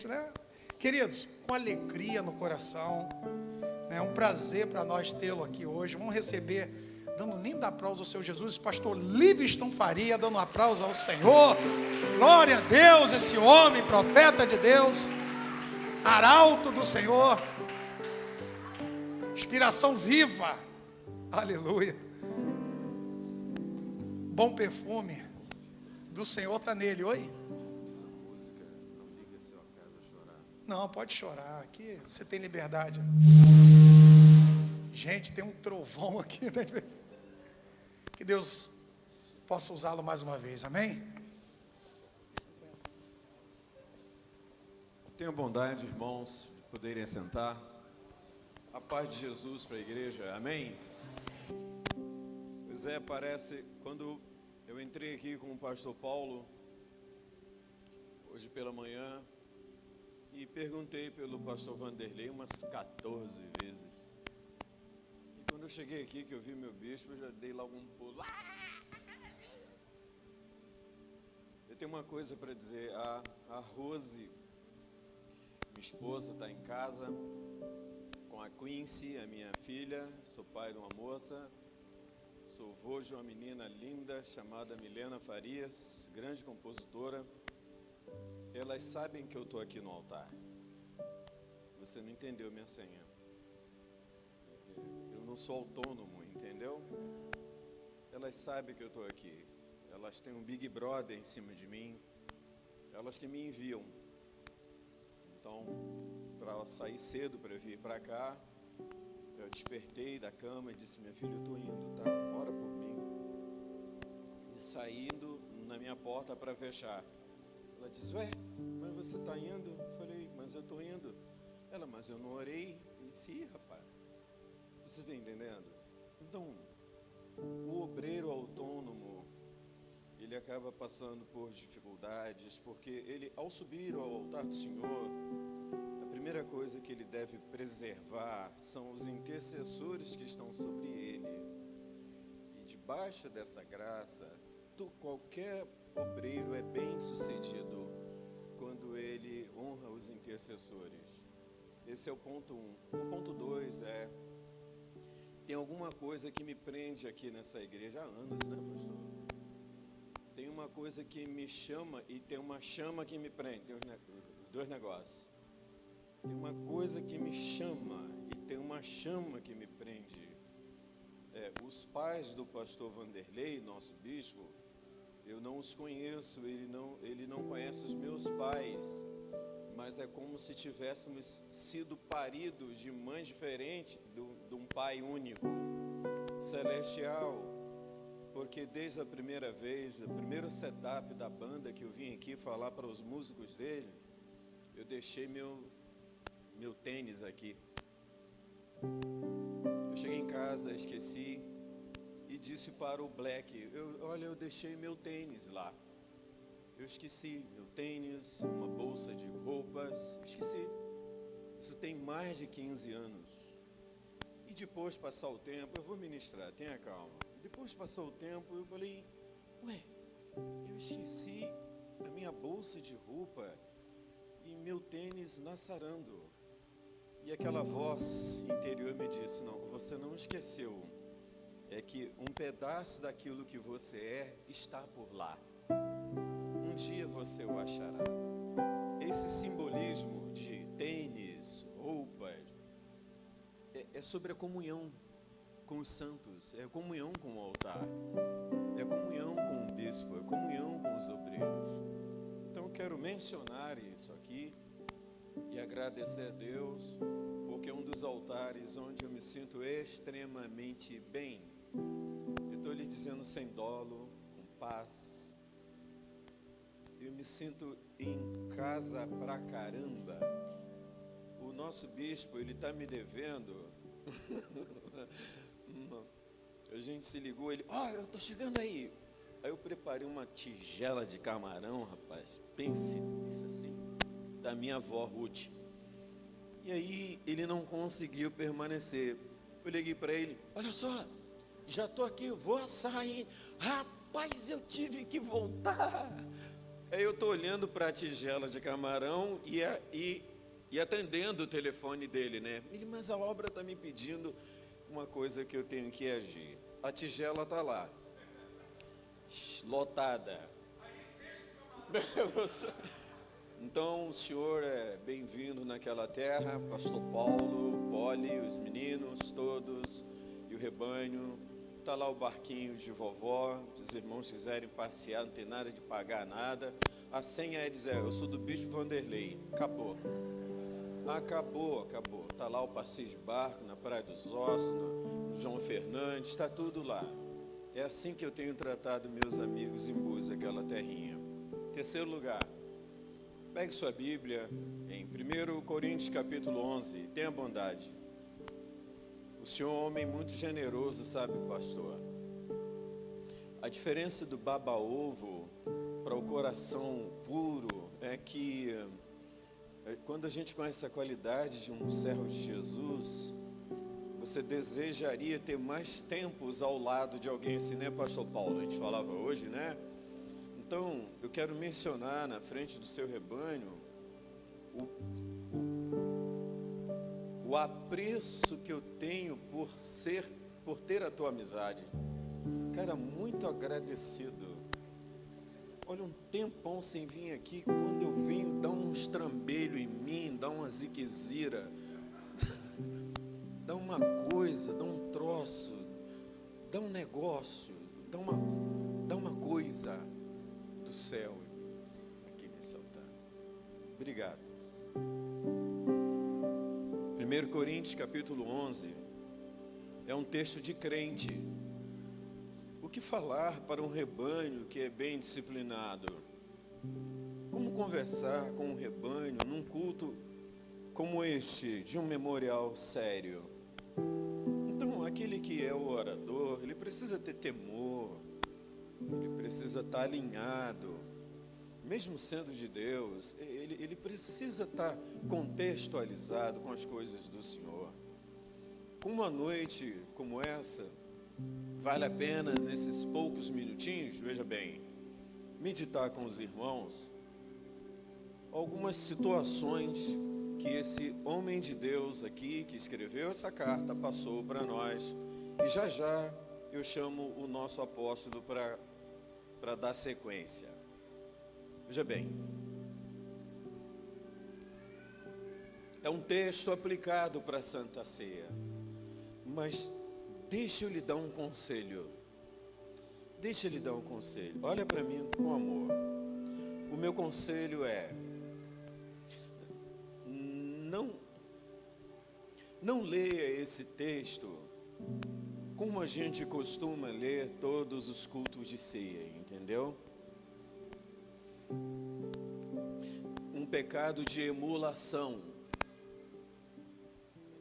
Né? Queridos, com alegria no coração, é um prazer para nós tê-lo aqui hoje. Vamos receber, dando um lindo aplauso ao Senhor Jesus, pastor Livingston Faria, dando um aplauso ao Senhor. Glória a Deus, esse homem, profeta de Deus, arauto do Senhor, inspiração viva, aleluia. Bom perfume do Senhor está nele, oi? Não, pode chorar, aqui você tem liberdade. Gente, tem um trovão aqui, né? Que Deus possa usá-lo mais uma vez, amém? Tenha bondade, irmãos, de poderem assentar. A paz de Jesus para a igreja, amém? Pois é, parece, quando eu entrei aqui com o pastor Paulo, hoje pela manhã, e perguntei pelo pastor Vanderlei umas 14 vezes. E quando eu cheguei aqui, que eu vi meu bispo, eu já dei logo um pulo. Eu tenho uma coisa para dizer. A Rose, minha esposa, está em casa com a Quincy, a minha filha. Sou pai de uma moça. Sou vô de uma menina linda chamada Milena Farias, grande compositora. Elas sabem que eu estou aqui no altar. Você não entendeu minha senha. Eu não sou autônomo, entendeu? Elas sabem que eu estou aqui. Elas têm um Big Brother em cima de mim. Elas que me enviam. Então, para sair cedo para vir para cá, eu despertei da cama e disse: minha filha, eu estou indo, tá? Ora por mim. E saindo na minha porta para fechar. Ela disse: ué, mas você está indo? Eu falei: mas eu estou indo. Ela: mas eu não orei. Eu disse: rapaz, você está entendendo? Então, o obreiro autônomo, ele acaba passando por dificuldades, porque ele, ao subir ao altar do Senhor, a primeira coisa que ele deve preservar são os intercessores que estão sobre ele. E debaixo dessa graça, qualquer obreiro é bem sucedido quando ele honra os intercessores. Esse é o ponto 1. O ponto 2 é: tem alguma coisa que me prende aqui nessa igreja há anos, né, pastor? Tem uma coisa que me chama e tem uma chama que me prende. Tem os dois negócios. Tem uma coisa que me chama e tem uma chama que me prende. Os pais do pastor Vanderlei, nosso bispo, eu não os conheço, ele não conhece os meus pais, mas é como se tivéssemos sido paridos de mães diferentes, de um pai único, celestial, porque desde a primeira vez, o primeiro setup da banda que eu vim aqui falar para os músicos dele, eu deixei meu tênis aqui. Eu cheguei em casa, esqueci, e disse para o Black: olha, eu deixei meu tênis lá. Eu esqueci meu tênis, uma bolsa de roupas, esqueci. Isso tem mais de 15 anos. E depois passar o tempo, eu vou ministrar, tenha calma. Depois passou o tempo, eu falei: ué, eu esqueci a minha bolsa de roupa e meu tênis na sarando. E aquela voz interior me disse: não, você não esqueceu. É que um pedaço daquilo que você é está por lá. Um dia você o achará. Esse simbolismo de tênis, roupas, é sobre a comunhão com os santos, é a comunhão com o altar, é a comunhão com o bispo, é a comunhão com os obreiros. Então eu quero mencionar isso aqui e agradecer a Deus, porque é um dos altares onde eu me sinto extremamente bem. Eu estou lhe dizendo sem dolo, com paz. Eu me sinto em casa pra caramba. O nosso bispo, ele está me devendo. A gente se ligou, ele: eu estou chegando aí. Aí eu preparei uma tigela de camarão, rapaz. Pense nisso assim, da minha avó Ruth. E aí ele não conseguiu permanecer. Eu liguei para ele: olha só, já estou aqui, vou assar, hein? Rapaz, eu tive que voltar. Aí eu estou olhando para a tigela de camarão e atendendo o telefone dele, né? Ele, mas a obra está me pedindo uma coisa que eu tenho que agir. A tigela está lá, lotada. Então, o senhor é bem-vindo naquela terra, pastor Paulo, Poli, os meninos todos e o rebanho. Está lá o barquinho de vovó, se os irmãos quiserem passear, não tem nada de pagar nada. A senha é dizer, eu sou do Bispo Vanderlei. Acabou. Acabou. Está lá o passeio de barco, na Praia dos Ossos, no João Fernandes, está tudo lá. É assim que eu tenho tratado meus amigos em Búzios, aquela terrinha. Terceiro lugar, pegue sua Bíblia em 1 Coríntios capítulo 11, tenha bondade. O senhor é um homem muito generoso, sabe, pastor? A diferença do baba-ovo para o coração puro é que quando a gente conhece a qualidade de um servo de Jesus, você desejaria ter mais tempos ao lado de alguém assim, né, pastor Paulo? A gente falava hoje, né? Então, eu quero mencionar na frente do seu rebanho o apreço que eu tenho por ter a tua amizade. Cara, muito agradecido. Olha, um tempão sem vir aqui, quando eu venho, dá um estrambelho em mim, dá uma ziquezira, dá uma coisa, dá um troço, dá um negócio, dá uma coisa do céu aqui nesse altar. Obrigado. 1 Coríntios capítulo 11 é um texto de crente. O que falar para um rebanho que é bem disciplinado? Como conversar com um rebanho num culto como este, de um memorial sério? Então, aquele que é o orador, ele precisa ter temor, ele precisa estar alinhado, mesmo sendo de Deus, ele precisa estar contextualizado com as coisas do Senhor. Uma noite como essa, vale a pena, nesses poucos minutinhos, veja bem, meditar com os irmãos algumas situações que esse homem de Deus aqui, que escreveu essa carta, passou para nós. E já já eu chamo o nosso apóstolo para dar sequência. Veja bem, é um texto aplicado para a Santa Ceia, mas deixa eu lhe dar um conselho. Olha para mim com amor. O meu conselho é: não leia esse texto como a gente costuma ler todos os cultos de ceia, entendeu? Um pecado de emulação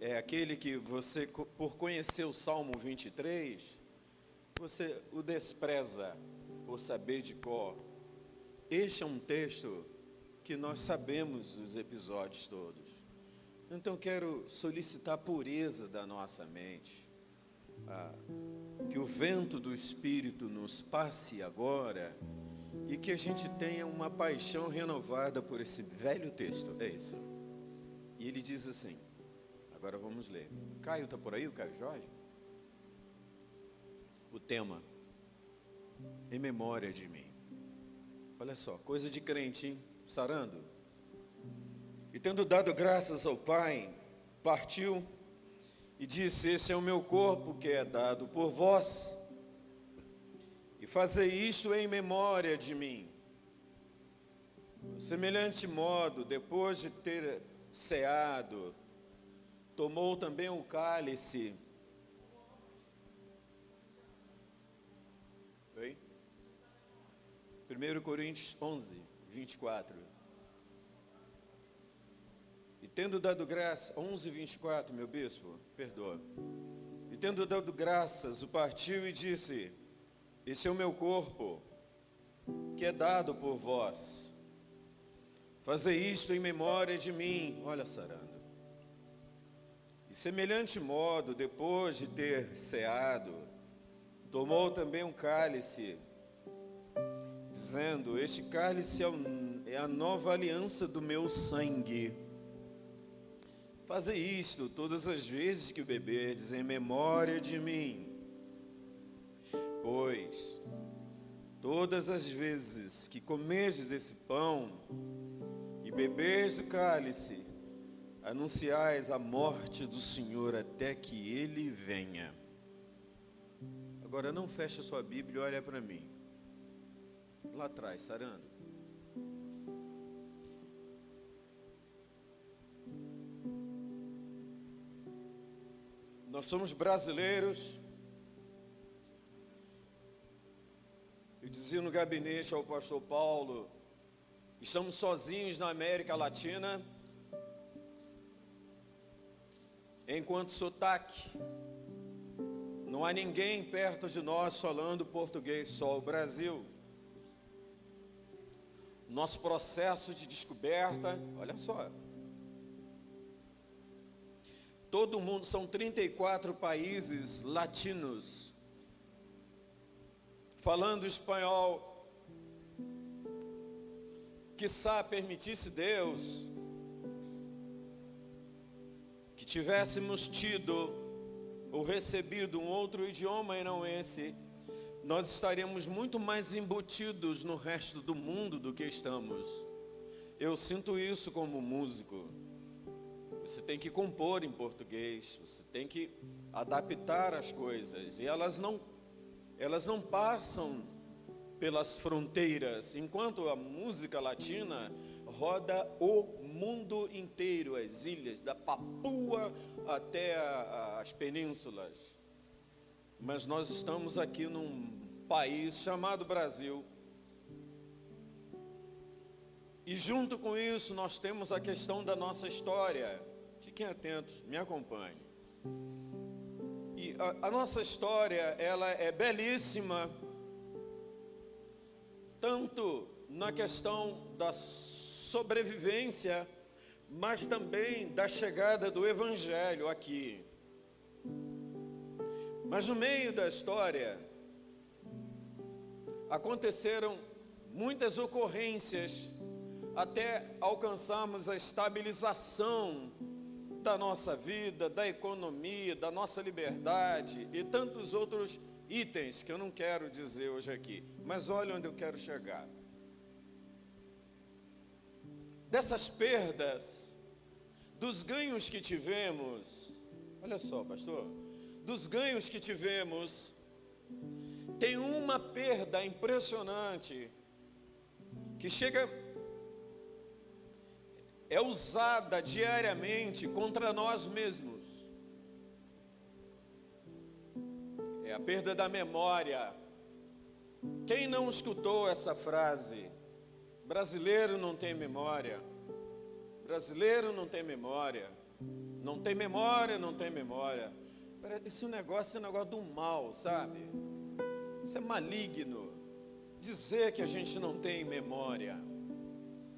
é aquele que você, por conhecer o Salmo 23, você o despreza por saber de cor. Este é um texto que nós sabemos os episódios todos. Então quero solicitar a pureza da nossa mente, que o vento do Espírito nos passe agora e que a gente tenha uma paixão renovada por esse velho texto. É isso. E ele diz assim, agora vamos ler. Caio está por aí, o Caio Jorge? O tema, em memória de mim. Olha só, coisa de crente, hein? Sarando. E tendo dado graças ao Pai, partiu e disse: esse é o meu corpo que é dado por vós, e fazei isto em memória de mim. Semelhante modo, depois de ter ceado, tomou também o cálice. Oi? 1 Coríntios 11, 24. E tendo dado graça, 11, 24, meu bispo, perdoa. E tendo dado graças, o partiu e disse: esse é o meu corpo, que é dado por vós. Fazei isto em memória de mim. Olha, sarando. E semelhante modo, depois de ter ceado, tomou também um cálice, dizendo: este cálice é a nova aliança do meu sangue. Fazei isto todas as vezes que o beberdes em memória de mim. Pois todas as vezes que comerdes desse pão e beberdes do cálice, anunciais a morte do Senhor até que Ele venha. Agora não feche a sua Bíblia e olha para mim. Lá atrás, sarando. Nós somos brasileiros. Eu dizia no gabinete ao pastor Paulo, estamos sozinhos na América Latina, enquanto sotaque, não há ninguém perto de nós falando português, só o Brasil. Nosso processo de descoberta, olha só, todo mundo, são 34 países latinos falando espanhol. Quiçá permitisse Deus que tivéssemos tido ou recebido um outro idioma e não esse, nós estaríamos muito mais embutidos no resto do mundo do que estamos. Eu sinto isso como músico. Você tem que compor em português, você tem que adaptar as coisas, e elas não passam pelas fronteiras, enquanto a música latina roda o mundo inteiro, as ilhas, da Papua até as penínsulas. Mas nós estamos aqui num país chamado Brasil, e junto com isso nós temos a questão da nossa história. Fiquem atentos, me acompanhem. E a nossa história, ela é belíssima, tanto na questão da sobrevivência, mas também da chegada do Evangelho aqui. Mas no meio da história, aconteceram muitas ocorrências até alcançarmos a estabilização da nossa vida, da economia, da nossa liberdade e tantos outros itens que eu não quero dizer hoje aqui, mas olha onde eu quero chegar. Dessas perdas, dos ganhos que tivemos, olha só, pastor, dos ganhos que tivemos, tem uma perda impressionante que é usada diariamente contra nós mesmos. É a perda da memória. Quem não escutou essa frase? Brasileiro não tem memória. Brasileiro não tem memória. Não tem memória, não tem memória. Esse negócio é um negócio do mal, sabe? Isso é maligno. Dizer que a gente não tem memória.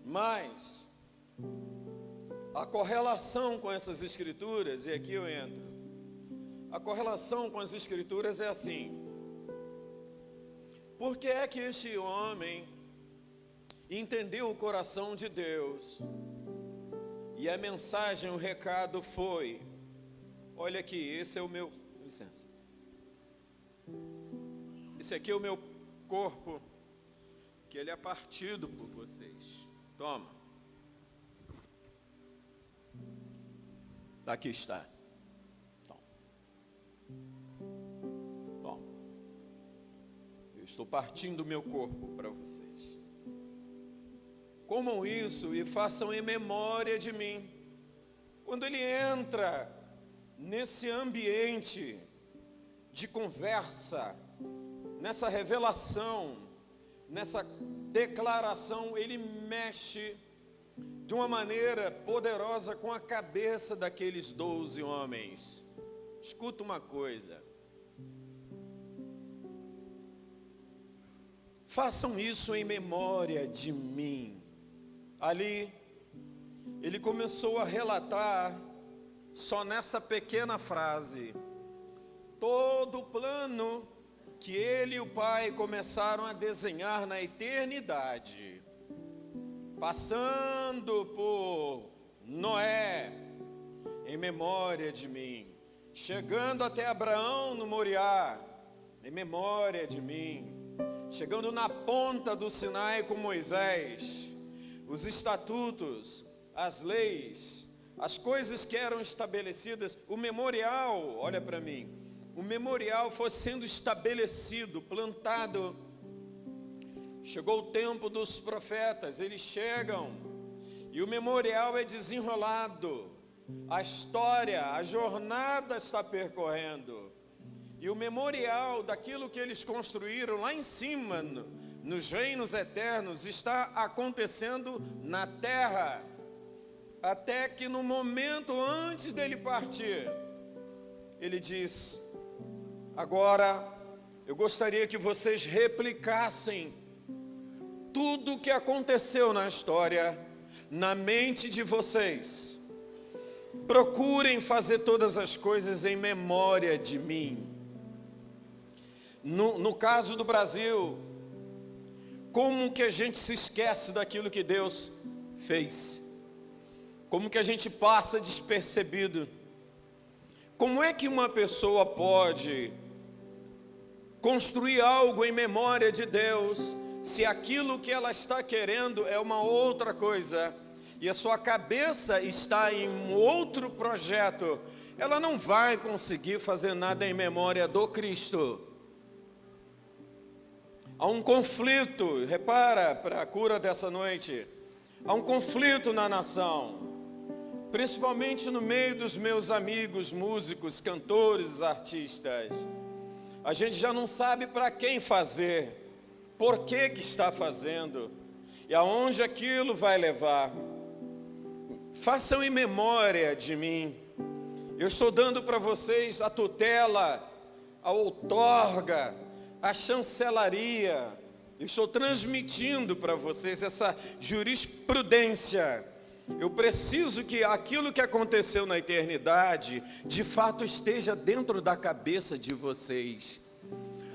Mas a correlação com essas escrituras, e aqui eu entro, a correlação com as escrituras é assim: por que é que este homem entendeu o coração de Deus, e a mensagem, o recado foi: olha aqui, esse é o meu, licença, esse aqui é o meu corpo, que ele é partido por vocês, toma. Aqui está. Bom, eu estou partindo o meu corpo para vocês. Comam isso e façam em memória de mim. Quando ele entra nesse ambiente de conversa, nessa revelação, nessa declaração, ele mexe de uma maneira poderosa com a cabeça daqueles 12 homens. Escuta uma coisa. Façam isso em memória de mim. Ali, ele começou a relatar, só nessa pequena frase, todo o plano que ele e o pai começaram a desenhar na eternidade, passando por Noé, em memória de mim, chegando até Abraão no Moriá, em memória de mim, chegando na ponta do Sinai com Moisés, os estatutos, as leis, as coisas que eram estabelecidas, o memorial, olha para mim, o memorial foi sendo estabelecido, plantado. Chegou o tempo dos profetas, eles chegam, e o memorial é desenrolado, a história, a jornada está percorrendo, e o memorial daquilo que eles construíram lá em cima, nos reinos eternos, está acontecendo na terra, até que no momento antes dele partir, ele diz: agora eu gostaria que vocês replicassem tudo o que aconteceu na história, na mente de vocês. Procurem fazer todas as coisas em memória de mim. No caso do Brasil, como que a gente se esquece daquilo que Deus fez? Como que a gente passa despercebido? Como é que uma pessoa pode construir algo em memória de Deus, se aquilo que ela está querendo é uma outra coisa, e a sua cabeça está em um outro projeto? Ela não vai conseguir fazer nada em memória do Cristo. Há um conflito, repara para a cura dessa noite, há um conflito na nação, principalmente no meio dos meus amigos músicos, cantores, artistas. A gente já não sabe para quem fazer, por que está fazendo e aonde aquilo vai levar. Façam em memória de mim. Eu estou dando para vocês a tutela, a outorga, a chancelaria. Eu estou transmitindo para vocês essa jurisprudência. Eu preciso que aquilo que aconteceu na eternidade, de fato esteja dentro da cabeça de vocês.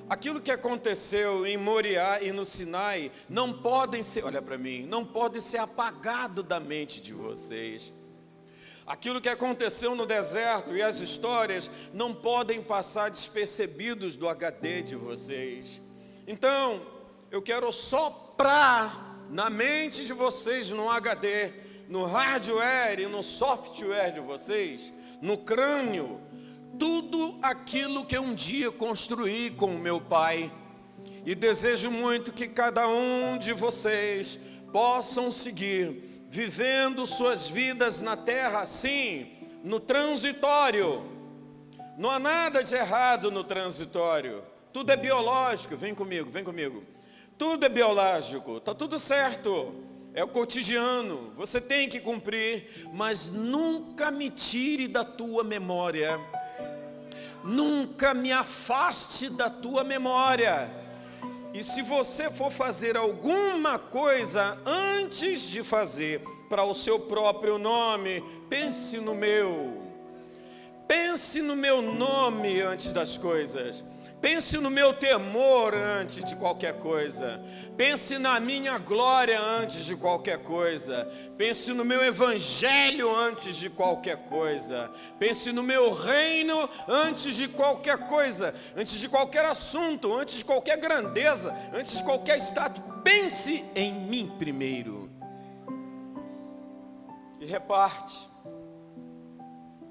Aquilo que aconteceu em Moriá e no Sinai, não podem ser, olha para mim, não pode ser apagado da mente de vocês. Aquilo que aconteceu no deserto e as histórias não podem passar despercebidos do HD de vocês. Então, eu quero soprar na mente de vocês, no HD, no hardware e no software de vocês, no crânio, tudo aquilo que um dia construí com o meu pai. E desejo muito que cada um de vocês possam seguir vivendo suas vidas na terra, sim, no transitório. Não há nada de errado no transitório. Tudo é biológico, vem comigo, vem comigo. Tudo é biológico, está tudo certo. É o cotidiano, você tem que cumprir, mas nunca me tire da tua memória. Nunca me afaste da tua memória. E se você for fazer alguma coisa antes de fazer para o seu próprio nome, pense no meu. Pense no meu nome antes das coisas. Pense no meu temor antes de qualquer coisa. Pense na minha glória antes de qualquer coisa. Pense no meu evangelho antes de qualquer coisa. Pense no meu reino antes de qualquer coisa. Antes de qualquer assunto, antes de qualquer grandeza, antes de qualquer status. Pense em mim primeiro. E reparte.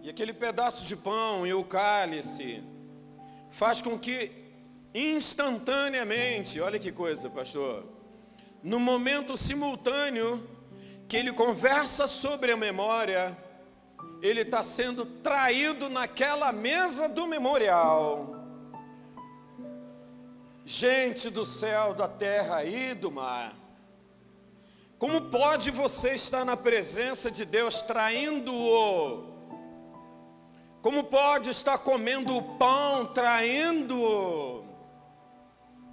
E aquele pedaço de pão e o cálice faz com que instantaneamente, olha que coisa, pastor, no momento simultâneo que ele conversa sobre a memória, ele está sendo traído naquela mesa do memorial. Gente do céu, da terra e do mar, como pode você estar na presença de Deus traindo-o? Como pode estar comendo o pão, traindo?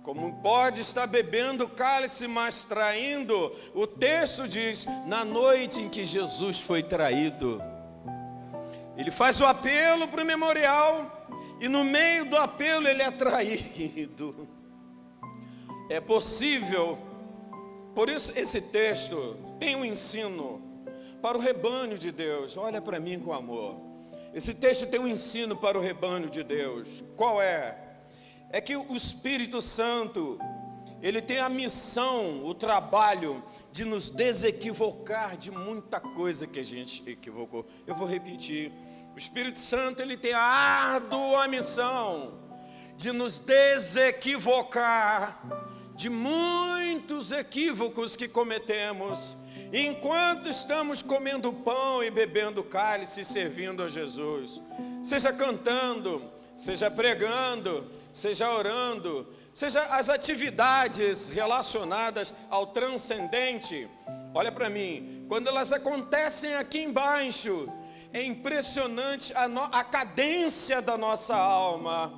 Como pode estar bebendo o cálice, mas traindo? O texto diz, na noite em que Jesus foi traído. Ele faz o apelo para o memorial, E no meio do apelo ele é traído. É possível. Por isso esse texto tem um ensino para o rebanho de Deus. Olha para mim com amor. Esse texto tem um ensino para o rebanho de Deus. Qual é? É que o Espírito Santo, ele tem a missão, o trabalho de nos desequivocar de muita coisa que a gente equivocou. Eu vou repetir. O Espírito Santo, ele tem a árdua missão de nos desequivocar de muitos equívocos que cometemos enquanto estamos comendo pão e bebendo cálice e servindo a Jesus. Seja cantando, seja pregando, seja orando, seja as atividades relacionadas ao transcendente. Olha para mim, quando elas acontecem aqui embaixo, é impressionante a cadência da nossa alma.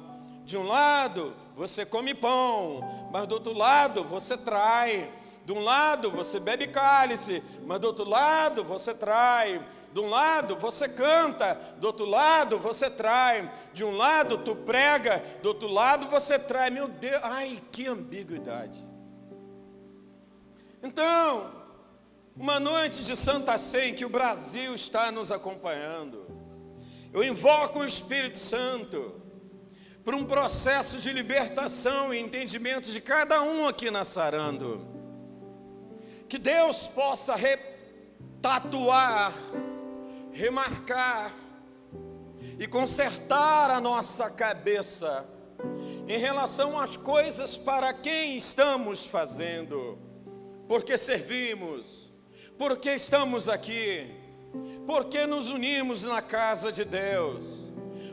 De um lado, você come pão, mas do outro lado, você trai. De um lado, você bebe cálice, mas do outro lado, você trai. De um lado, você canta, do outro lado, você trai. De um lado, tu prega, do outro lado, você trai. Meu Deus, ai, que ambiguidade. Então, uma noite de Santa Ceia em que o Brasil está nos acompanhando, eu invoco o Espírito Santo para um processo de libertação e entendimento de cada um aqui na Sarando. Que Deus possa tatuar, remarcar e consertar a nossa cabeça em relação às coisas para quem estamos fazendo, porque servimos, porque estamos aqui, porque nos unimos na casa de Deus,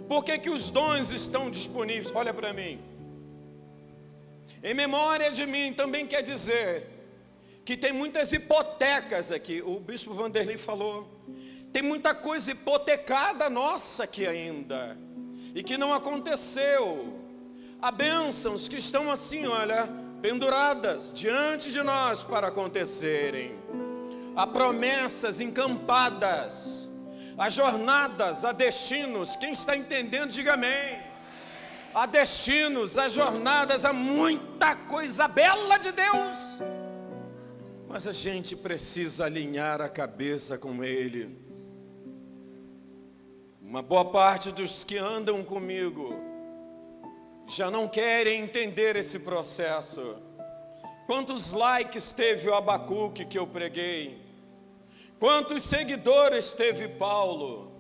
porque que os dons estão disponíveis. Olha para mim. Em memória de mim também quer dizer que tem muitas hipotecas aqui. O bispo Vanderlei falou. Tem muita coisa hipotecada nossa aqui ainda, e que não aconteceu. Há bênçãos que estão assim, olha, penduradas diante de nós para acontecerem. Há promessas encampadas, há jornadas, há destinos. Quem está entendendo, diga amém. Há destinos, há jornadas, há muita coisa bela de Deus. Mas a gente precisa alinhar a cabeça com Ele. Uma boa parte dos que andam comigo já não querem entender esse processo. Quantos likes teve o Abacuque que eu preguei? Quantos seguidores teve Paulo?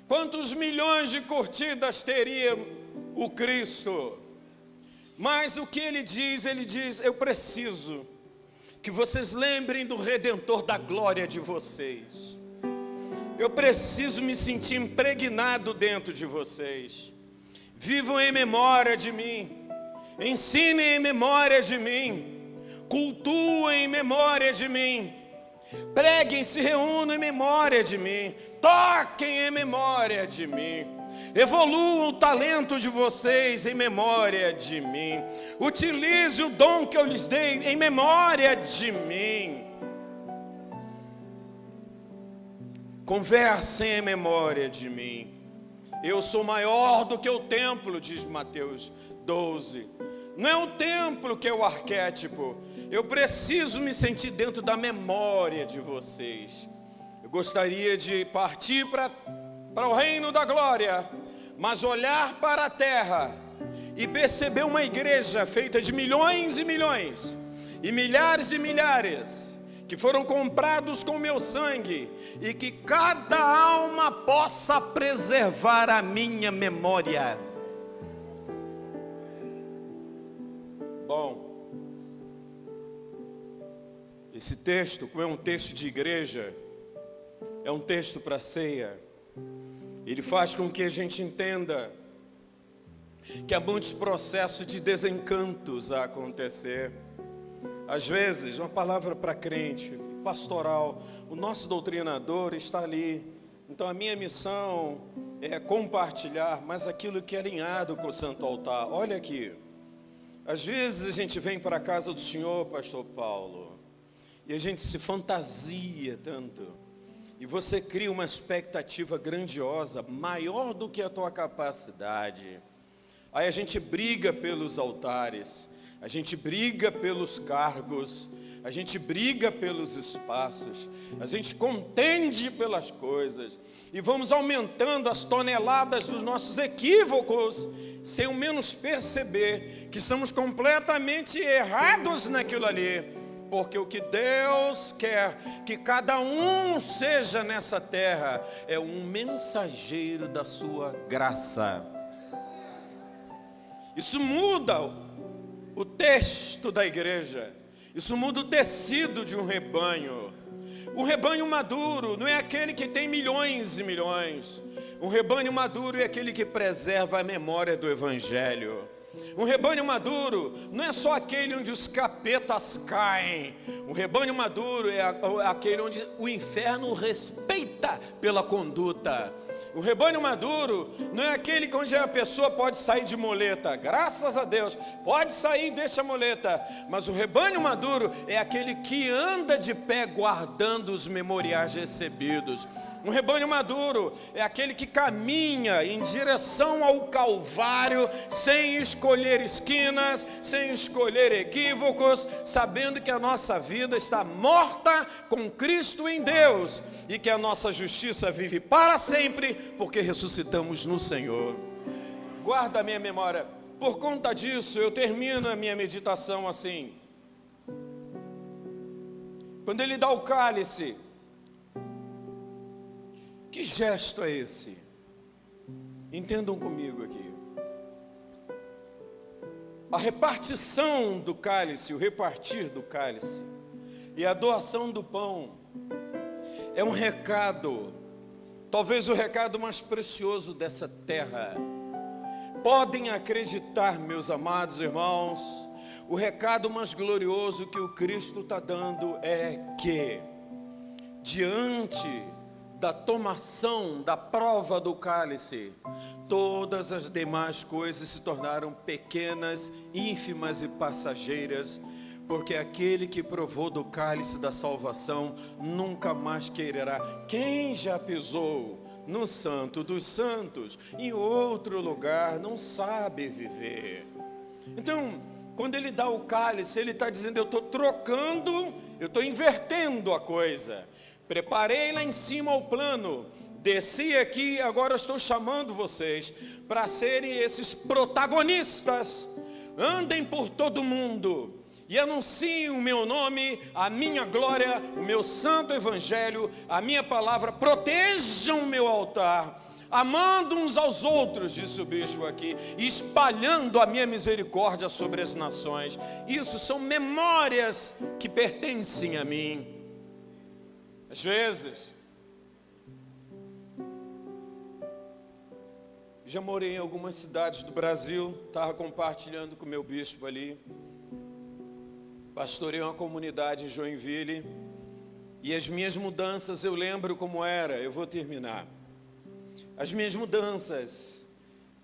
Quantos milhões de curtidas teria o Cristo? Mas o que ele diz, eu preciso que vocês lembrem do Redentor da glória de vocês. Eu preciso me sentir impregnado dentro de vocês. Vivam em memória de mim. Ensinem em memória de mim. Cultuem em memória de mim. Preguem, se reúnam em memória de mim. Toquem em memória de mim. Evoluam o talento de vocês em memória de mim. Utilize o dom que eu lhes dei em memória de mim. Conversem em memória de mim. Eu sou maior do que o templo, diz Mateus 12. Não é o templo que é o arquétipo. Eu preciso me sentir dentro da memória de vocês. Eu gostaria de partir para o reino da glória, mas olhar para a terra e perceber uma igreja feita de milhões e milhões, e milhares, que foram comprados com meu sangue, e que cada alma possa preservar a minha memória. Bom, esse texto, como é um texto de igreja, é um texto para ceia. Ele faz com que a gente entenda que há muitos processos de desencantos a acontecer. Às vezes, uma palavra para crente, pastoral, o nosso doutrinador está ali. Então a minha missão é compartilhar, mas aquilo que é alinhado com o santo altar. Olha aqui, às vezes a gente vem para a casa do Senhor, pastor Paulo, e a gente se fantasia tanto, e você cria uma expectativa grandiosa, maior do que a tua capacidade. Aí a gente briga pelos altares, a gente briga pelos cargos, a gente briga pelos espaços, a gente contende pelas coisas, e vamos aumentando as toneladas dos nossos equívocos, sem ao menos perceber que estamos completamente errados naquilo ali, porque o que Deus quer que cada um seja nessa terra é um mensageiro da sua graça. Isso muda o texto da igreja, isso muda o tecido de um rebanho. Um rebanho maduro não é aquele que tem milhões e milhões. Um rebanho maduro é aquele que preserva a memória do evangelho. Um rebanho maduro não é só aquele onde os capetas caem. Um rebanho maduro é aquele onde o inferno respeita pela conduta. O rebanho maduro não é aquele onde a pessoa pode sair de muleta, graças a Deus, pode sair e deixa a muleta, mas o rebanho maduro é aquele que anda de pé guardando os memoriais recebidos. Um rebanho maduro é aquele que caminha em direção ao Calvário, sem escolher esquinas, sem escolher equívocos, sabendo que a nossa vida está morta com Cristo em Deus, e que a nossa justiça vive para sempre, porque ressuscitamos no Senhor. Guarda a minha memória. Por conta disso, eu termino a minha meditação assim. Quando ele dá o cálice, que gesto é esse? Entendam comigo aqui. A repartição do cálice, o repartir do cálice e a doação do pão é um recado, talvez o recado mais precioso dessa terra. Podem acreditar, meus amados irmãos, o recado mais glorioso que o Cristo está dando é que, diante da tomação, da prova do cálice, todas as demais coisas se tornaram pequenas, ínfimas e passageiras, porque aquele que provou do cálice da salvação nunca mais quererá. Quem já pisou no Santo dos Santos, em outro lugar, não sabe viver. Então, quando ele dá o cálice, ele está dizendo: eu estou trocando, eu estou invertendo a coisa. Preparei lá em cima o plano, desci aqui, agora estou chamando vocês para serem esses protagonistas. Andem por todo mundo e anunciem o meu nome, a minha glória, o meu santo evangelho, a minha palavra. Protejam o meu altar, amando uns aos outros, disse o bispo aqui, e espalhando a minha misericórdia sobre as nações. Isso são memórias que pertencem a mim. Às vezes, já morei em algumas cidades do Brasil, estava compartilhando com o meu bispo ali, pastorei uma comunidade em Joinville, e as minhas mudanças, eu lembro como era, eu vou terminar. As minhas mudanças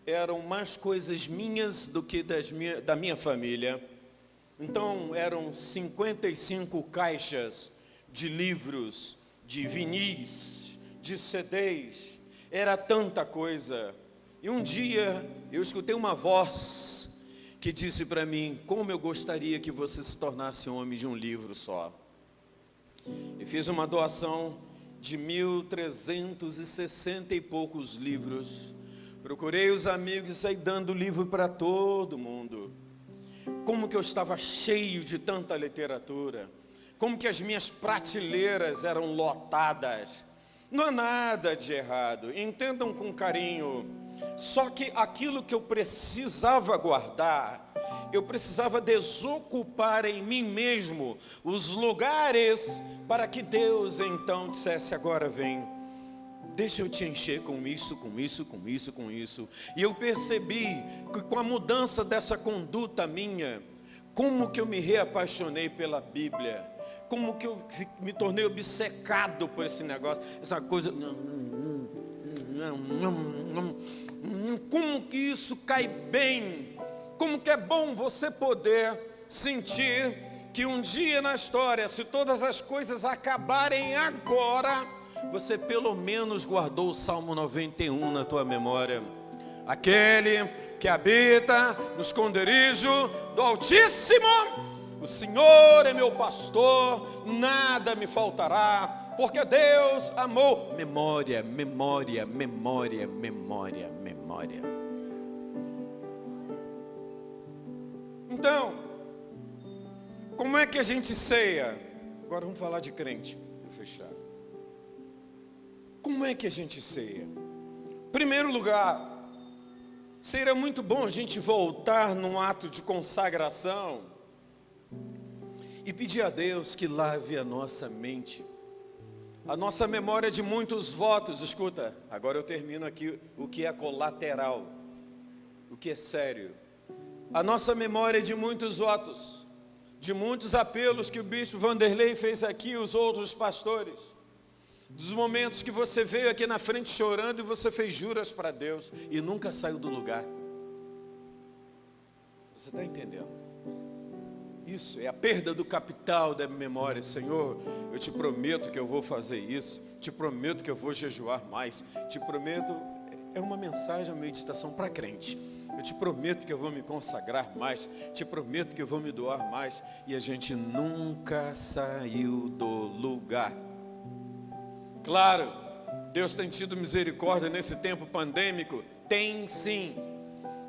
eram mais coisas minhas do que da minha família. Então eram 55 caixas de livros, de vinis, de CDs, era tanta coisa. E um dia eu escutei uma voz que disse para mim: como eu gostaria que você se tornasse homem de um livro só. E fiz uma doação de 1.360 e poucos livros. Procurei os amigos e saí dando livro para todo mundo. Como que eu estava cheio de tanta literatura, como que as minhas prateleiras eram lotadas. Não há nada de errado, entendam com carinho. Só que aquilo que eu precisava guardar, eu precisava desocupar em mim mesmo os lugares para que Deus então dissesse: agora vem, deixa eu te encher com isso, com isso, com isso, com isso. E eu percebi que com a mudança dessa conduta minha, como que eu me reapaixonei pela Bíblia, como que eu me tornei obcecado por esse negócio, essa coisa. Como que isso cai bem, como que é bom você poder sentir que um dia na história, se todas as coisas acabarem agora, você pelo menos guardou o Salmo 91 na tua memória. Aquele que habita no esconderijo do Altíssimo, o Senhor é meu pastor, nada me faltará, porque Deus amou. Memória, memória, memória, memória, memória. Então, como é que a gente ceia? Agora vamos falar de crente, vou fechar. Como é que a gente ceia? Primeiro lugar, seria muito bom a gente voltar num ato de consagração e pedir a Deus que lave a nossa mente, a nossa memória de muitos votos. Escuta, agora eu termino aqui o que é colateral, o que é sério. A nossa memória de muitos votos, de muitos apelos que o bispo Vanderlei fez aqui, os outros pastores, dos momentos que você veio aqui na frente chorando e você fez juras para Deus e nunca saiu do lugar. Você está entendendo? Isso é a perda do capital da memória. Senhor, eu te prometo que eu vou fazer isso, te prometo que eu vou jejuar mais, te prometo. É uma mensagem, uma meditação para crente. Eu te prometo que eu vou me consagrar mais, te prometo que eu vou me doar mais, e a gente nunca saiu do lugar. Claro, Deus tem tido misericórdia nesse tempo pandêmico, tem sim,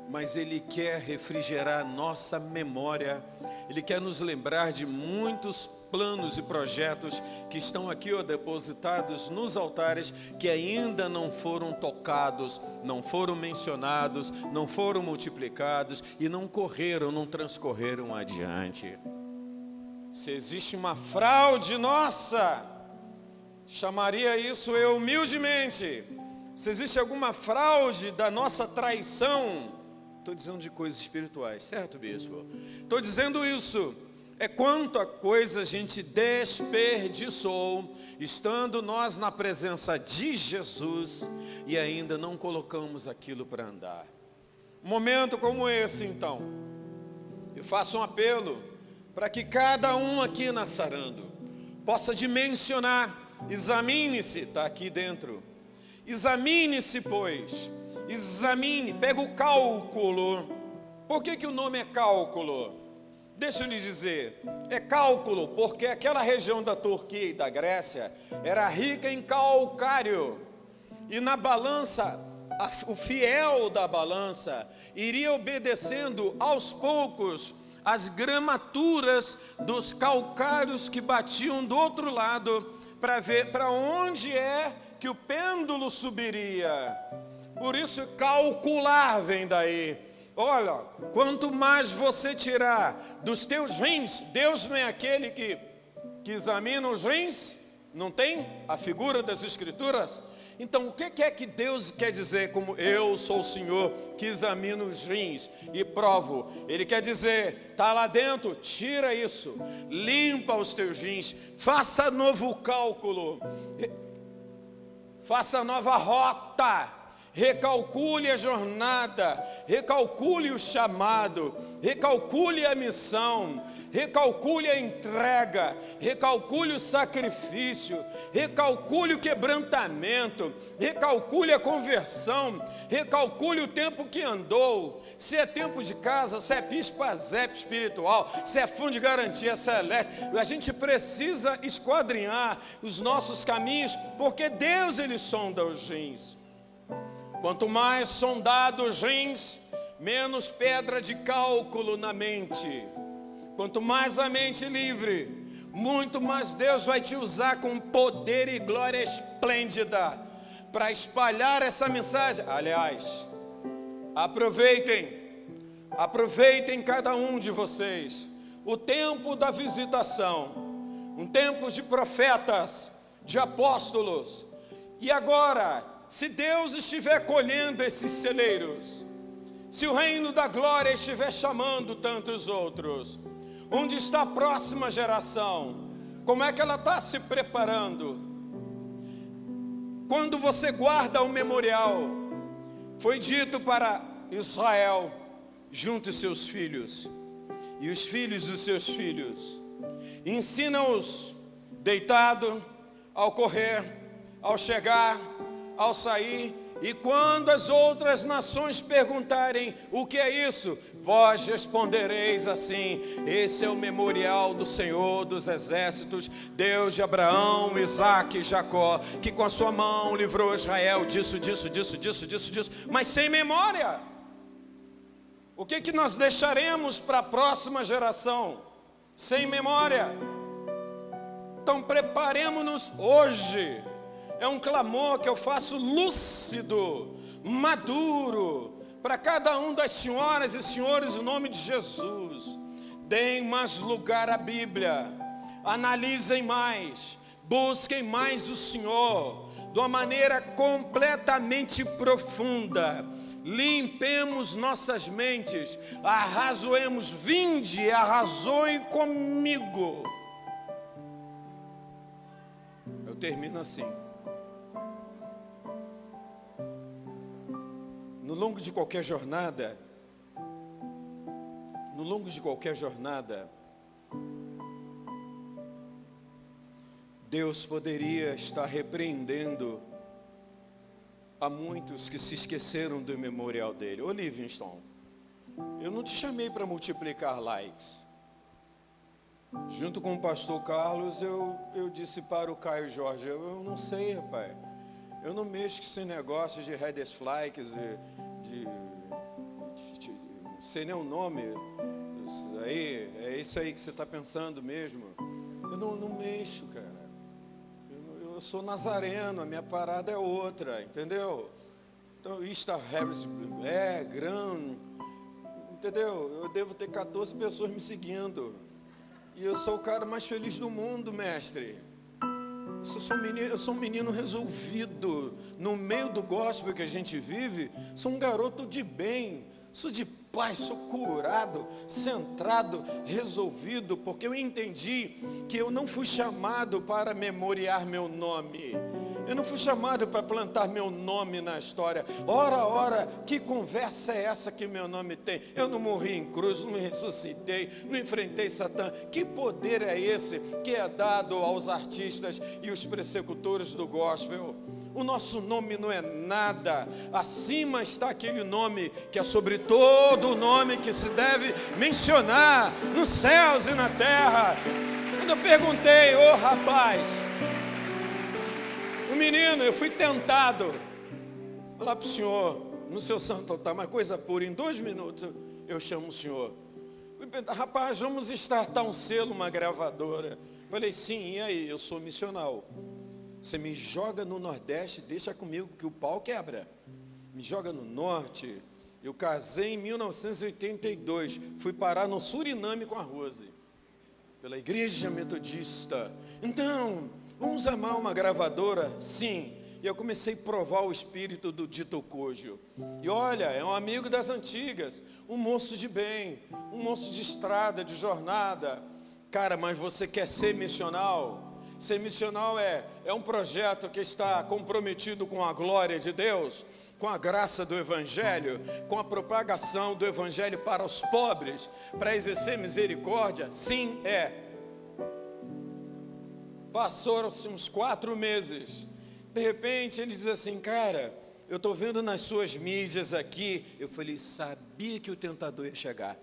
mas Ele quer refrigerar nossa memória, Ele quer nos lembrar de muitos planos e projetos que estão aqui depositados nos altares, que ainda não foram tocados, não foram mencionados, não foram multiplicados e não correram, não transcorreram adiante. Se existe uma fraude nossa, chamaria isso eu humildemente. Se existe alguma fraude da nossa traição, estou dizendo de coisas espirituais, certo, bispo? Estou dizendo isso. É quanta coisa a gente desperdiçou, estando nós na presença de Jesus, e ainda não colocamos aquilo para andar. Um momento como esse, então, eu faço um apelo, para que cada um aqui na Sarando, possa dimensionar, examine-se, está aqui dentro, examine-se pois, examine, pega o cálculo. Por que o nome é cálculo? Deixa eu lhes dizer, é cálculo porque aquela região da Turquia e da Grécia era rica em calcário, e na balança, o fiel da balança iria obedecendo aos poucos as gramaturas dos calcários que batiam do outro lado, para ver para onde é que o pêndulo subiria. Por isso calcular vem daí. Olha, quanto mais você tirar dos teus rins, Deus não é aquele que examina os rins? Não tem a figura das Escrituras? Então o que é que Deus quer dizer como eu sou o Senhor que examino os rins e provo? Ele quer dizer, está lá dentro, tira isso, limpa os teus rins, faça novo cálculo, faça nova rota, recalcule a jornada, recalcule o chamado, recalcule a missão, recalcule a entrega, recalcule o sacrifício, recalcule o quebrantamento, recalcule a conversão, recalcule o tempo que andou, se é tempo de casa, se é pispa-zep espiritual, se é fundo de garantia celeste. A gente precisa esquadrinhar os nossos caminhos, porque Deus Ele sonda os rins. Quanto mais sondado os rins, menos pedra de cálculo na mente. Quanto mais a mente livre, muito mais Deus vai te usar com poder e glória esplêndida para espalhar essa mensagem. Aliás, aproveitem cada um de vocês o tempo da visitação, um tempo de profetas, de apóstolos. E agora, se Deus estiver colhendo esses celeiros, se o reino da glória estiver chamando tantos outros, onde está a próxima geração? Como é que ela está se preparando? Quando você guarda o memorial, foi dito para Israel: junte seus filhos e os filhos dos seus filhos, ensina-os deitado, ao correr, ao chegar, ao sair. E quando as outras nações perguntarem o que é isso, vós respondereis assim: esse é o memorial do Senhor dos exércitos, Deus de Abraão, Isaque e Jacó, que com a sua mão livrou Israel disso, mas sem memória. O que nós deixaremos para a próxima geração? Sem memória. Então preparemos-nos hoje. É um clamor que eu faço lúcido, maduro, para cada um das senhoras e senhores, em nome de Jesus. Deem mais lugar à Bíblia, analisem mais, busquem mais o Senhor, de uma maneira completamente profunda. Limpemos nossas mentes, arrazoemos, vinde, arrazoem comigo. Eu termino assim. No longo de qualquer jornada, Deus poderia estar repreendendo a muitos que se esqueceram do memorial dele. Ô Livingston, eu não te chamei para multiplicar likes. Junto com o pastor Carlos, eu disse para o Caio Jorge, eu não sei, rapaz. Eu não mexo com esse negócio de headers flikes, não sei nem o nome. É isso aí que você está pensando mesmo. Eu não mexo, cara. Eu sou nazareno, a minha parada é outra, entendeu? Então, Insta Harris, grão, entendeu? Eu devo ter 14 pessoas me seguindo. E eu sou o cara mais feliz do mundo, mestre. Eu sou um menino resolvido. No meio do gospel que a gente vive, sou um garoto de bem. Sou de paz, sou curado, centrado, resolvido, porque eu entendi que eu não fui chamado para memoriar meu nome. Eu não fui chamado para plantar meu nome na história. Ora, que conversa é essa que meu nome tem? Eu não morri em cruz, não me ressuscitei, não enfrentei Satã. Que poder é esse que é dado aos artistas e os persecutores do gospel? O nosso nome não é nada. Acima está aquele nome que é sobre todo o nome que se deve mencionar nos céus e na terra. Quando eu perguntei, rapaz, o menino, eu fui tentado falar para o senhor, no seu santo altar, uma coisa pura, em 2 minutos eu chamo o senhor. Fui perguntar, rapaz, vamos startar um selo, uma gravadora. Falei, sim, e aí? Eu sou missional. Você me joga no Nordeste, deixa comigo que o pau quebra. Me joga no Norte. Eu casei em 1982, fui parar no Suriname com a Rose, pela igreja metodista. Então, vamos amar uma gravadora? Sim. E eu comecei a provar o espírito do Dito Cujo. E olha, é um amigo das antigas, um moço de bem, um moço de estrada, de jornada. Cara, mas você quer ser missional? Ser missional é um projeto que está comprometido com a glória de Deus, com a graça do Evangelho, com a propagação do Evangelho para os pobres, para exercer misericórdia? Sim, é. Passaram-se uns 4 meses. De repente, ele diz assim, cara, eu estou vendo nas suas mídias aqui. Eu falei, sabia que o tentador ia chegar.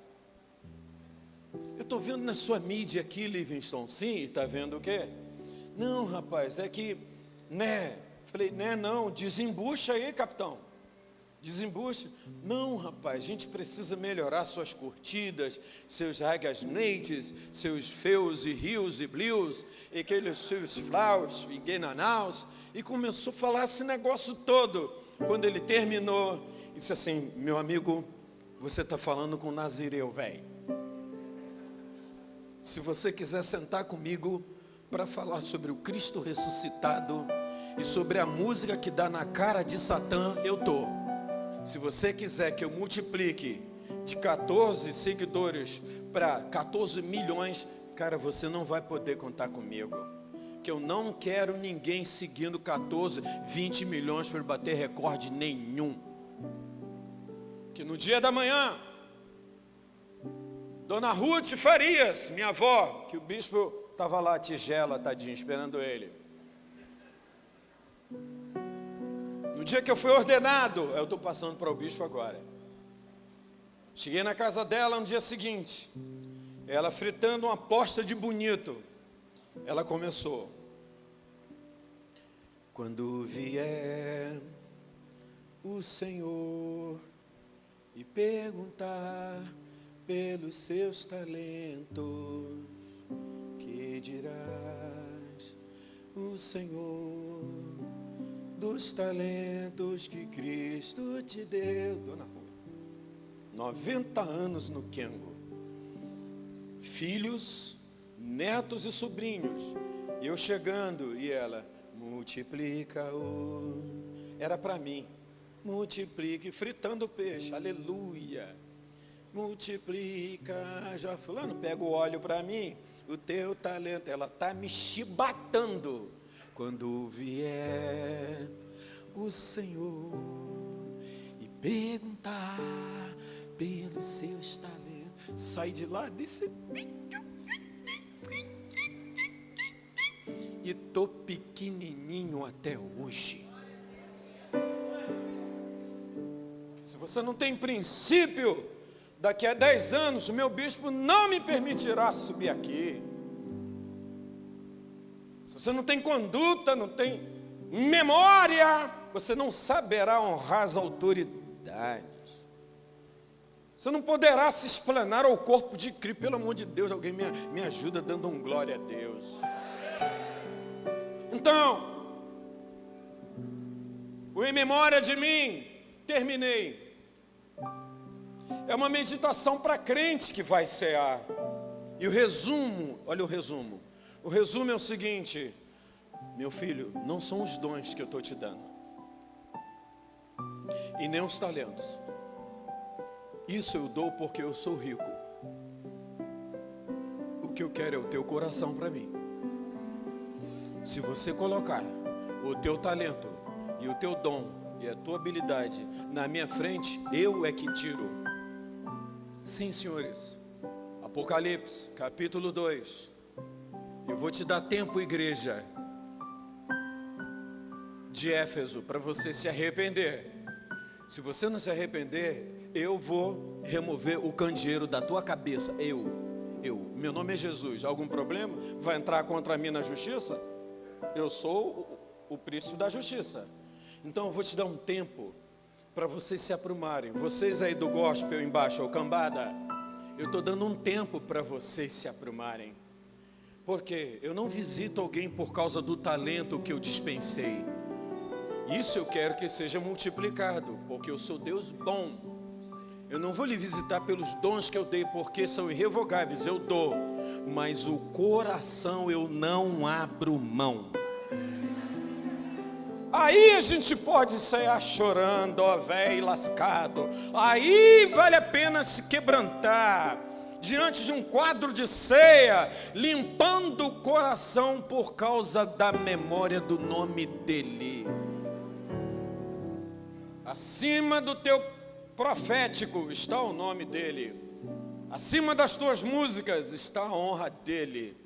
Eu estou vendo na sua mídia aqui, Livingston. Sim, está vendo o quê? Não, rapaz, é que, né? Falei, né, não, desembucha aí, capitão. Desembucha. Não, rapaz, a gente precisa melhorar suas curtidas, seus ragaznates, seus feus e rios e blues, e aqueles seus flowers, e guenanaus. E começou a falar esse negócio todo. Quando ele terminou, ele disse assim, meu amigo, você está falando com o Nazireu, velho. Se você quiser sentar comigo para falar sobre o Cristo ressuscitado e sobre a música que dá na cara de Satã, eu tô. Se você quiser que eu multiplique de 14 seguidores para 14 milhões, cara, você não vai poder contar comigo. Que eu não quero ninguém seguindo 14, 20 milhões para bater recorde nenhum. Que no dia da manhã, Dona Ruth Farias, minha avó, que o bispo estava lá, tigela, tadinho, esperando ele. No dia que eu fui ordenado, eu estou passando para o bispo agora. Cheguei na casa dela no dia seguinte, ela fritando uma posta de bonito. Ela começou: quando vier o Senhor e perguntar pelos seus talentos, que dirás? O Senhor dos talentos que Cristo te deu. Dona Rua, 90 anos no Kengo, filhos, netos e sobrinhos, eu chegando e ela: multiplica-o. Era para mim: multiplique, fritando peixe, aleluia. Multiplica, já fulano, pega o óleo para mim, o teu talento. Ela está me chibatando. Quando vier o Senhor e perguntar pelos seus talentos, sai de lá desse e tô pequenininho até hoje. Se você não tem princípio, daqui a 10 anos o meu bispo não me permitirá subir aqui. Se você não tem conduta, não tem memória, você não saberá honrar as autoridades. Você não poderá se explanar ao corpo de Cristo. Pelo amor de Deus, alguém me ajuda dando um glória a Deus. Então, o em memória de mim, terminei. É uma meditação para crente que vai cear. E o resumo, olha o resumo. O resumo é o seguinte: meu filho, não são os dons que eu estou te dando, e nem os talentos. Isso eu dou porque eu sou rico. O que eu quero é o teu coração para mim. Se você colocar o teu talento e o teu dom e a tua habilidade na minha frente, eu é que tiro. Sim, senhores. Apocalipse, capítulo 2. Eu vou te dar tempo, igreja de Éfeso, para você se arrepender. Se você não se arrepender, eu vou remover o candeeiro da tua cabeça. Meu nome é Jesus. Algum problema? Vai entrar contra mim na justiça? Eu sou o príncipe da justiça. Então eu vou te dar um tempo para vocês se aprumarem. Vocês aí do gospel embaixo, o cambada, eu estou dando um tempo para vocês se aprumarem. Porque eu não visito alguém por causa do talento que eu dispensei. Isso eu quero que seja multiplicado, porque eu sou Deus bom. Eu não vou lhe visitar pelos dons que eu dei, porque são irrevogáveis, eu dou. Mas o coração eu não abro mão. Aí a gente pode sair chorando, ó velho lascado. Aí vale a pena se quebrantar diante de um quadro de ceia, limpando o coração por causa da memória do nome dele. Acima do teu profético está o nome dele. Acima das tuas músicas está a honra dele.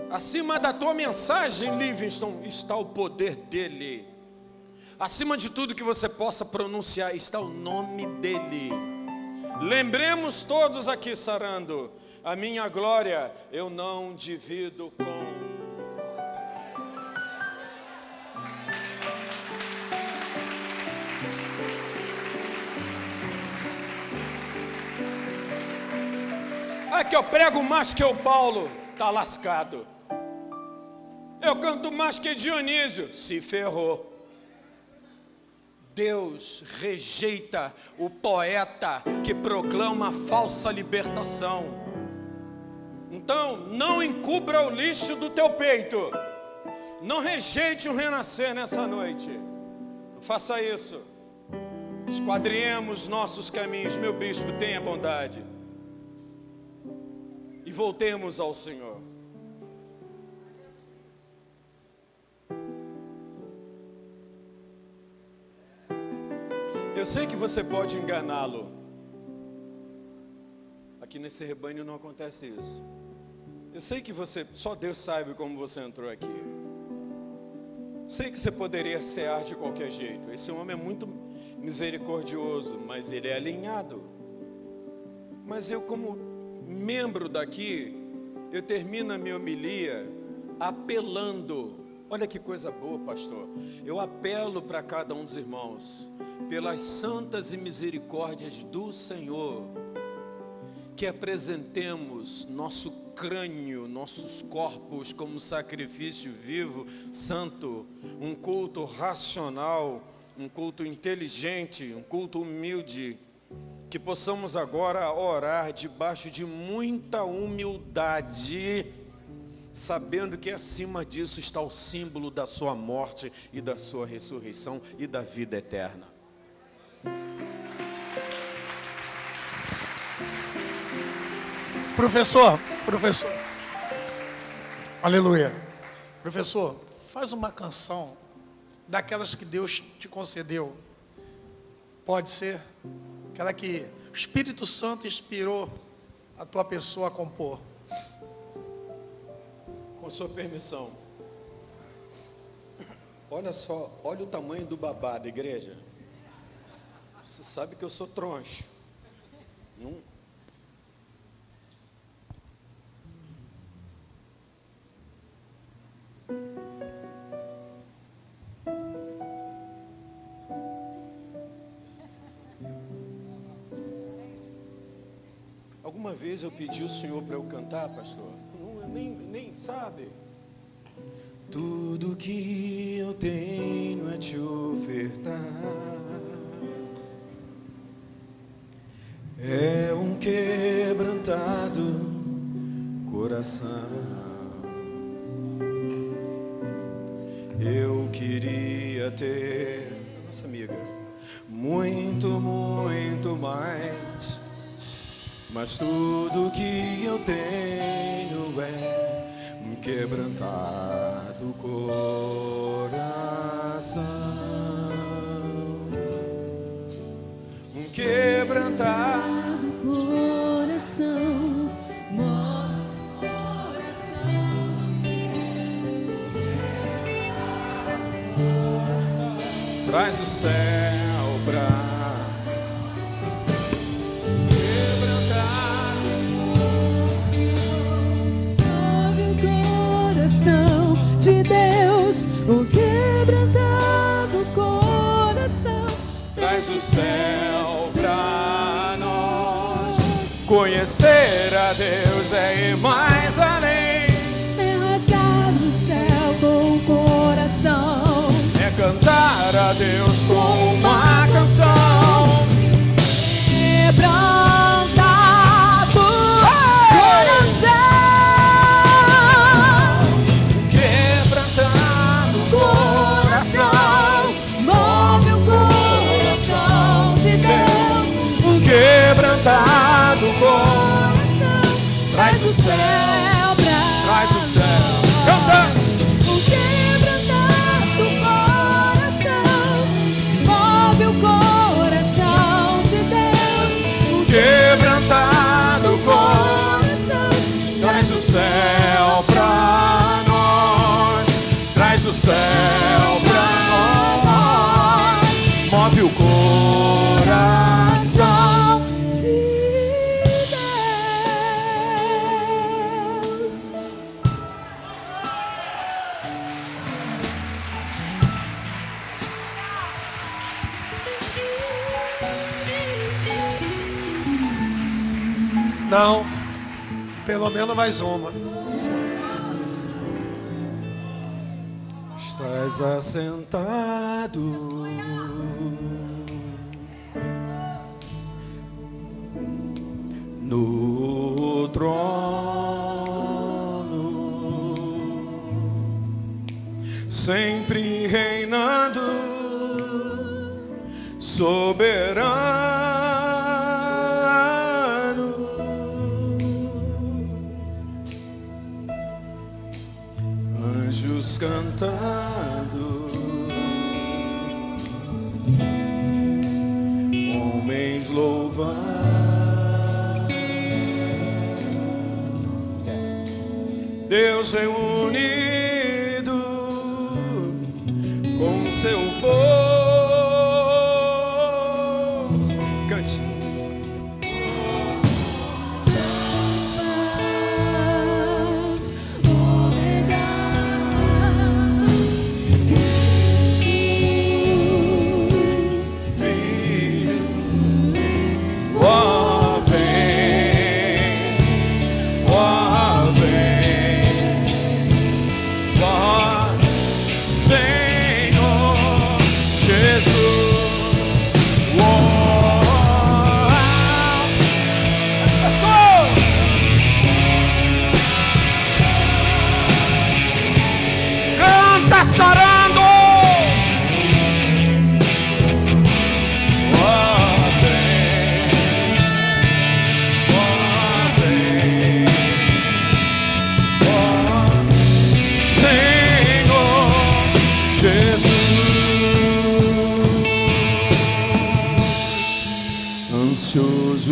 Acima da tua mensagem, Livingston, está o poder dele. Acima de tudo que você possa pronunciar está o nome dele. Lembremos todos aqui, sarando, a minha glória eu não divido com... que eu prego mais que o Paulo, está lascado. Eu canto mais que Dionísio, se ferrou. Deus rejeita o poeta que proclama falsa libertação. Então, não encubra o lixo do teu peito. Não rejeite o renascer nessa noite. Não faça isso. Esquadriemos nossos caminhos, meu bispo, tenha bondade. E voltemos ao Senhor. Eu sei que você pode enganá-lo. Aqui nesse rebanho não acontece isso. Eu sei que só Deus sabe como você entrou aqui. Sei que você poderia cear de qualquer jeito. Esse homem é muito misericordioso, mas ele é alinhado. Mas eu, como membro daqui, eu termino a minha homilia apelando. Olha que coisa boa, pastor. Eu apelo para cada um dos irmãos, pelas santas e misericórdias do Senhor, que apresentemos nosso crânio, nossos corpos como sacrifício vivo, santo, um culto racional, um culto inteligente, um culto humilde, que possamos agora orar debaixo de muita humildade, sabendo que acima disso está o símbolo da sua morte e da sua ressurreição e da vida eterna. Professor, aleluia. Professor, faz uma canção daquelas que Deus te concedeu. Pode ser? Aquela que o Espírito Santo inspirou a tua pessoa a compor. Com sua permissão. Olha só, olha o tamanho do babado, igreja. Você sabe que eu sou troncho. Não... Alguma vez eu pedi ao Senhor para eu cantar, pastor? Não, nem sabe. Tudo que eu tenho é te ofertar. É um quebrantado coração. Eu queria ter, nossa amiga, muito, muito mais. Mas tudo que eu tenho é um quebrantado coração. Um quebrantado coração, coração. Traz o céu pra de Deus, o quebrantado coração. Traz o céu pra nós. Conhecer a Deus é ir mais além. É rasgar o céu com o coração. É cantar a Deus com uma canção. Quebrantado coração. Move o coração de Deus, um quebrantado coração. Traz o céu pra traz o céu. Canta! Um quebrantado coração, move o coração de Deus. Um Quebrantado coração. Traz o céu pra nós. Traz o céu pra nós. Move o coração de Deus. Não, pelo menos mais uma. Estás assentado no trono, sempre reinando, soberano. Anjos cantando, homens louvando. Deus reunido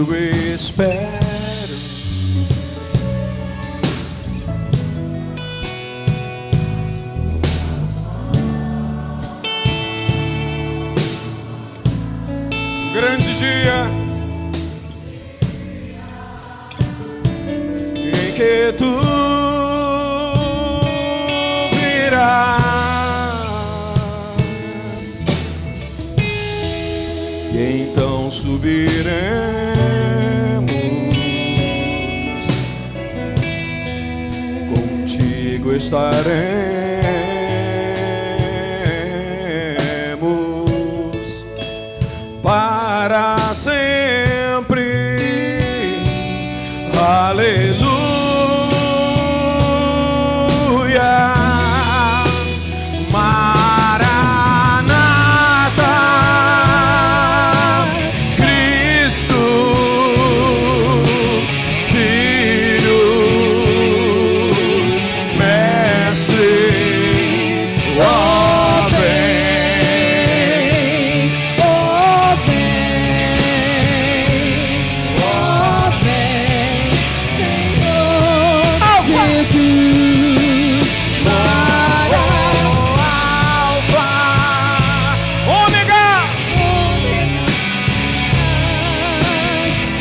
o espero. Grande dia em que tu virás, e então subiremos, contigo estaremos para sempre. Aleluia. Maranata, Cristo, Filho, Mestre, ó vem, Oh, vem, Senhor Jesus. Alfa, Ômega,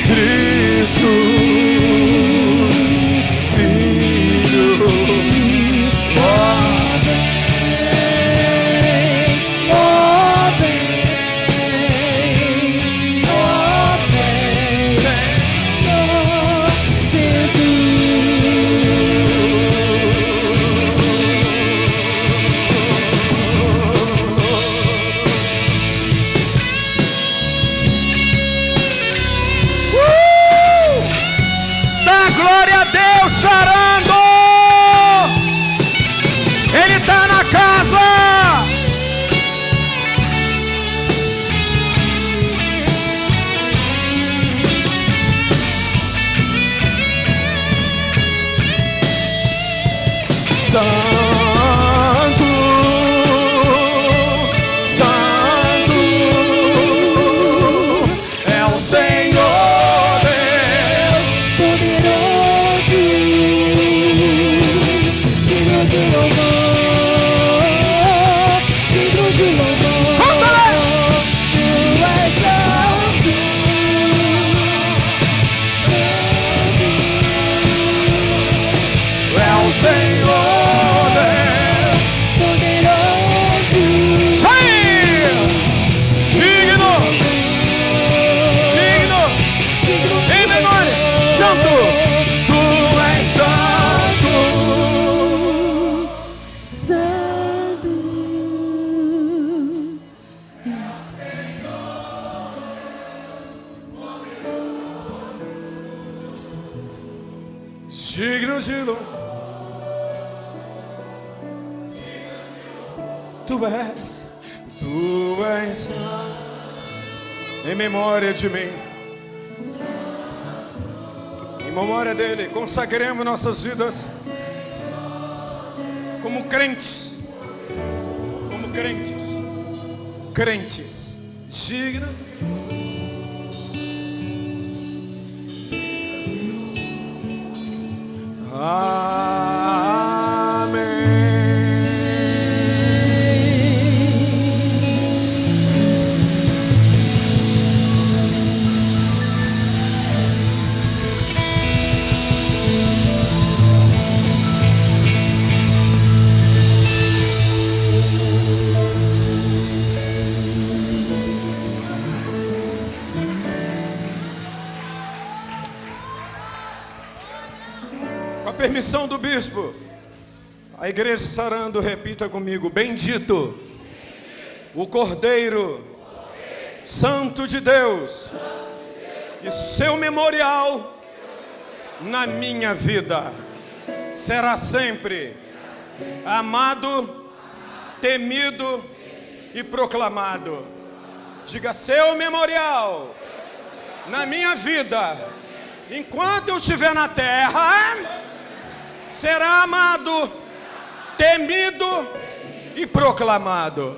Cristo, Filho, ó Dá glória a Deus, chorando. Ele está na casa. Santo, Santo é o Senhor Deus. Poderoso, digno de louvor, digno de louvor. Tu és santo, É o Senhor Deus. poderoso, Sim! Digno, digno, digno de em memória, santo, tu és santo. santo. Digno de louvor. Tu és santo. Em memória de mim, em memória dele, consagremos nossas vidas como crentes, crentes, digno. Com a permissão do bispo, a igreja sarando, repita comigo: bendito o Cordeiro Santo de Deus, e seu memorial na minha vida será sempre amado, temido e proclamado. Diga: seu memorial na minha vida, enquanto eu estiver na terra, será amado, temido e proclamado.